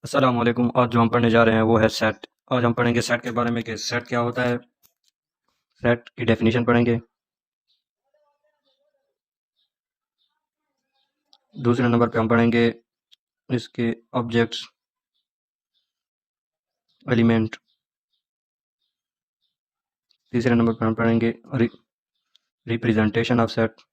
अस्सलाम वालेकुम। आज जो हम पढ़ने जा रहे हैं वो है सेट। आज हम पढ़ेंगे सेट के बारे में कि सेट क्या होता है, सेट की डेफिनेशन पढ़ेंगे। दूसरे नंबर पे हम पढ़ेंगे इसके ऑब्जेक्ट्स, एलिमेंट। तीसरे नंबर पर हम पढ़ेंगे रिप्रेजेंटेशन ऑफ सेट।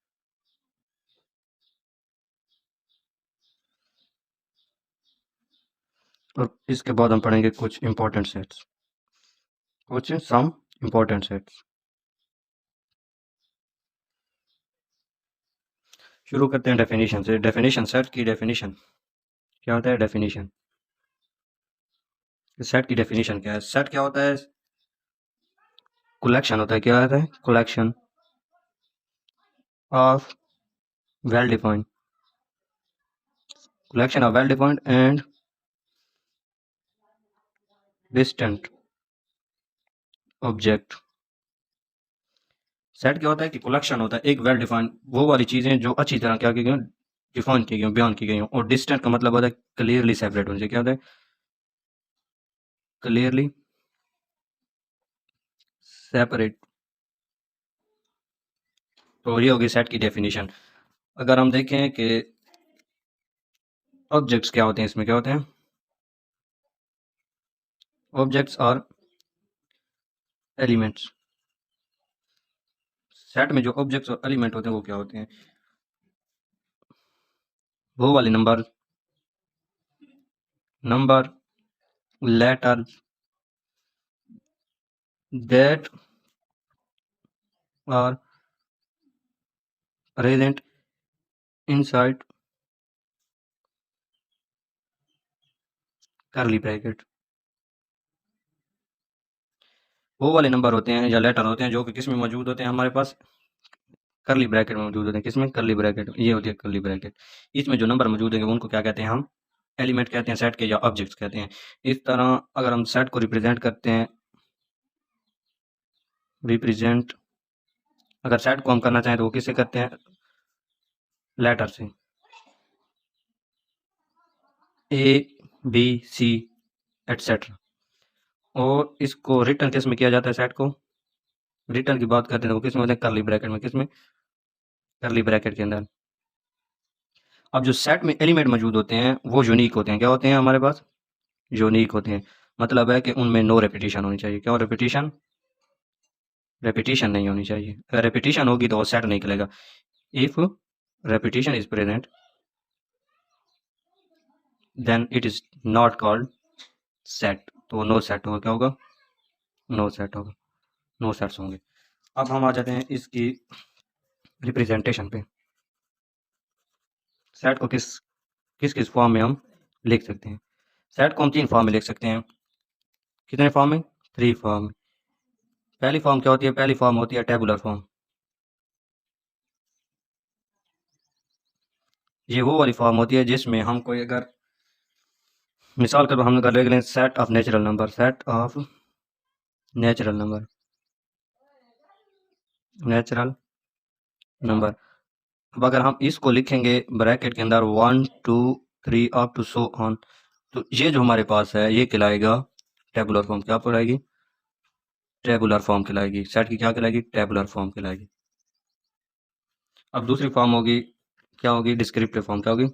और इसके बाद हम पढ़ेंगे कुछ इंपॉर्टेंट सेट्स, कुछ सम इंपॉर्टेंट सेट्स। शुरू करते हैं डेफिनेशन से। डेफिनेशन, सेट की डेफिनेशन क्या होता है। डेफिनेशन, सेट की डेफिनेशन क्या है। सेट क्या होता है, कलेक्शन होता है। क्या होता है, collection of well defined, collection of well defined and distant object। Set क्या होता है कि कलेक्शन होता है एक वेल डिफाइंड, वो वाली चीजें जो अच्छी तरह क्या की गई, डिफाइन की गई, बयान की गई हो। और डिस्टेंट का मतलब होता है क्लियरली सेपरेट होने से। क्या होता है, क्लियरली सेपरेट। तो ये होगी सेट की डेफिनेशन। अगर हम देखें कि ऑब्जेक्ट्स क्या होते हैं, इसमें क्या होते हैं, ऑब्जेक्ट्स और एलिमेंट्स। सेट में जो ऑब्जेक्ट्स और एलिमेंट होते हैं वो क्या होते हैं, वो वाले number, number, letter that are present inside curly bracket। वो वाले नंबर होते हैं या लेटर होते हैं जो कि किस में मौजूद होते हैं, हमारे पास करली ब्रैकेट में मौजूद होते हैं। किसमें, करली ब्रैकेट। ये होती है करली ब्रैकेट। इसमें जो नंबर मौजूद हैं उनको क्या कहते हैं, हम एलिमेंट कहते हैं सेट के, या ऑब्जेक्ट्स कहते हैं। इस तरह अगर हम सेट को रिप्रेजेंट करते हैं, रिप्रेजेंट, अगर सेट को हम करना चाहें तो वो किससे करते हैं, लेटर से, ए बी सी एटसेट्रा। और इसको रिटर्न किस में किया जाता है, सेट को रिटर्न की बात करते हैं तो वो किस में होते हैं, करली ब्रैकेट में। किस में, करली ब्रैकेट के अंदर। अब जो सेट में एलिमेंट मौजूद होते हैं वो यूनिक होते हैं। क्या होते हैं हमारे पास, यूनिक होते हैं। मतलब है कि उनमें नो रेपिटेशन होनी चाहिए। क्या, रेपिटेशन, रेपिटेशन नहीं होनी चाहिए। अगर रेपिटेशन होगी तो वो सेट नहीं निकलेगा। If repetition is present then it is not called set. तो नो सेट होगा। क्या होगा, नो सेट होगा, नो सेट्स होंगे। अब हम आ जाते हैं इसकी रिप्रेजेंटेशन पे। सेट को किस किस किस फॉर्म में हम लिख सकते हैं। सेट को हम 3 फॉर्म में लिख सकते हैं। कितने फॉर्म में, 3 फॉर्म में। पहली फॉर्म क्या होती है, पहली फॉर्म होती है टेबुलर फॉर्म। ये वो वाली फॉर्म होती है जिसमें हम कोई अगर मिसाल कर हम अगर लिख लें set of natural number, set of natural number, natural number. अब अगर हम इसको लिखेंगे ब्रैकेट के अंदर 1 2 3 अप टू सो ऑन, तो ये जो हमारे पास है ये कहलाएगा टेबुलर फॉर्म। क्या कहलाएगी, टेबुलर फॉर्म कहलाएगी। सेट की क्या कहलाएगी, टेबुलर फॉर्म कहलाएगी। अब दूसरी फॉर्म होगी, क्या होगी, डिस्क्रिप्टिव फॉर्म। क्या होगी,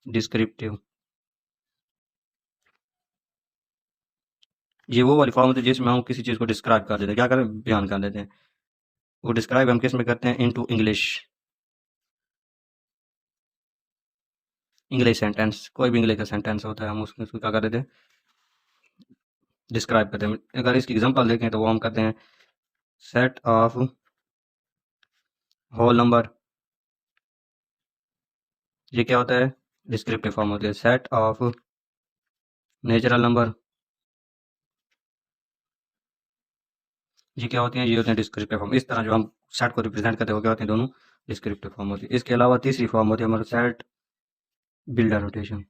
डिस्क्रिप्टिव। ये वो वाली फॉर्म होती है जिसमें हम किसी चीज़ को डिस्क्राइब कर देते हैं। क्या करें, बयान कर देते हैं। वो डिस्क्राइब हम किस में करते हैं, इनटू इंग्लिश, इंग्लिश सेंटेंस। कोई भी इंग्लिश का सेंटेंस होता है हम उसमें उसको क्या कर देते हैं, डिस्क्राइब करते हैं। अगर इसकी एग्जांपल देखें तो वो हम करते हैं सेट ऑफ होल नंबर। ये क्या होता है, डिस्क्रिप्टिव फॉर्म होती है। सेट ऑफ नेचुरल नंबर, ये क्या होती है, ये होते हैं डिस्क्रिप्टिव फॉर्म। इस तरह जो हम सेट को रिप्रेजेंट करते हैं वो क्या होते हैं, दोनों डिस्क्रिप्टिव फॉर्म होती है। इसके अलावा तीसरी फॉर्म होती है हमारा सेट बिल्डर नोटेशन।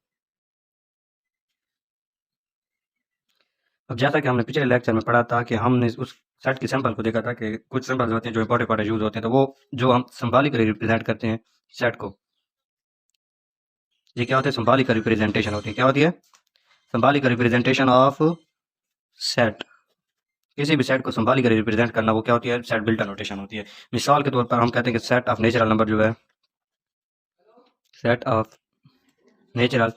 अब जैसा कि हमने पिछले लेक्चर में पढ़ा था कि हमने उस सेट की सैंपल को देखा था कि कुछ सैंपल्स होते हैं जो इंपॉर्टेंट यूज होते हैं, तो वो जो हम सिंबॉलिक रिप्रेजेंट करते हैं सेट को, ये क्या होता है, सिंबॉलिक रिप्रेजेंटेशन होती है। क्या होती है, संभाली का रिप्रेजेंटेशन ऑफ सेट, किसी भी सेट को संभाली कर रिप्रेजेंट करना वो क्या होती है, सेट बिल्ट नोटेशन होती है। मिसाल के तौर पर हम कहते हैं कि सेट ऑफ नेचुरल नंबर जो है, सेट ऑफ नेचुरल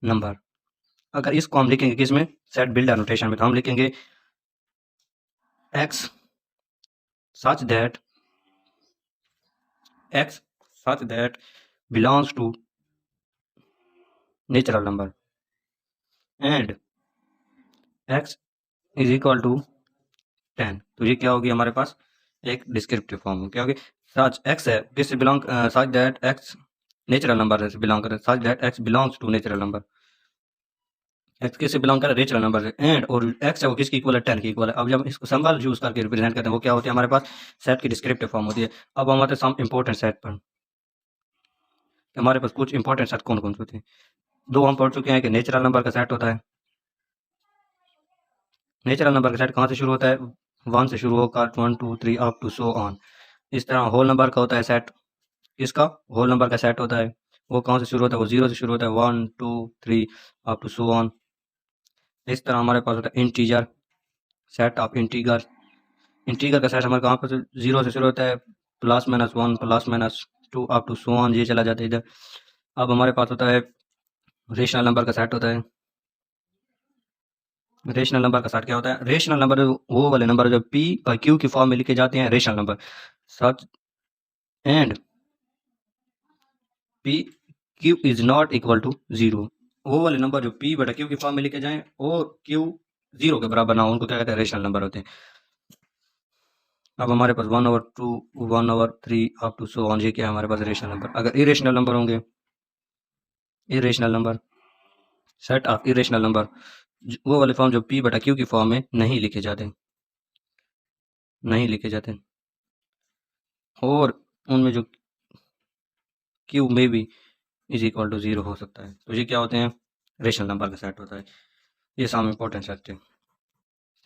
नंबर, अगर इसको हम लिखेंगे किसमें, सेट बिल्डर नोटेशन में, तो हम लिखेंगे x such that belongs to natural number and x is equal to 10। तो ये क्या होगी हमारे पास, एक डिस्क्रिप्टिव फॉर्म क्या होगी, सच x है किससे belong, such that x natural number से बिलोंग करे, such that x belongs to natural number, x किससे बिलोंग करे, नेचुरल नंबर से, एंड और x है वो किसकी इक्वल है, 10 की इक्वल है। अब जब इसको सिंबल यूज करके रिप्रेजेंट करते हैं वो क्या होती है हमारे पास, सेट की डिस्क्रिप्टिव फॉर्म होती है। अब हम आते हैं सम इंपॉर्टेंट सेट पर, हमारे पास कुछ इंपॉर्टेंट सेट कौन कौन से होते हैं। दो हम पढ़ चुके हैं कि नेचुरल नंबर का सेट होता है, नेचुरल नंबर का सेट कहाँ से शुरू होता है, 1 से शुरू होकर 1 2 3 अप टू सो ऑन। इस तरह होल नंबर का होता है सेट, इसका होल नंबर का सेट होता है, वो कहाँ से शुरू होता है, वो 0 से शुरू होता है, 1 2 3 अप टू सो ऑन। इस तरह हमारे पास होता है integer, set of integer, integer का सेट हमारे कहाँ पर 0 से शुरू होता है, +-1 +-2 अप टू सो ऑन, ये चला जाता है इधर। अब हमारे पास होता है रेशनल नंबर का सेट होता है, रेशनल नंबर का सेट क्या होता है, रेशनल नंबर वो वाले नंबर जो p बाई q की फॉर्म में लिखे जाते हैं rational number, such and p q is not equal to 0, वो वाले नंबर जो p बटा q की फॉर्म में लिखे जाएं और q 0 के बराबर ना हो उनको क्या कहते हैं, रेशनल नंबर होते हैं। अब हमारे पास 1/2 1/3 अप टू सो ऑन, ये क्या है हमारे पास रेशनल नंबर। अगर इरेशनल नंबर होंगे, irrational number, set of irrational number, वो वाले फॉर्म जो p बटा q की फॉर्म में नहीं लिखे जाते, नहीं लिखे जाते, और उनमें जो q में भी इज इक्वल टू 0 हो सकता है, तो ये क्या होते हैं, रेशनल नंबर का सेट होता है। ये सम इंपॉर्टेंट सेट है।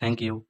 Thank you.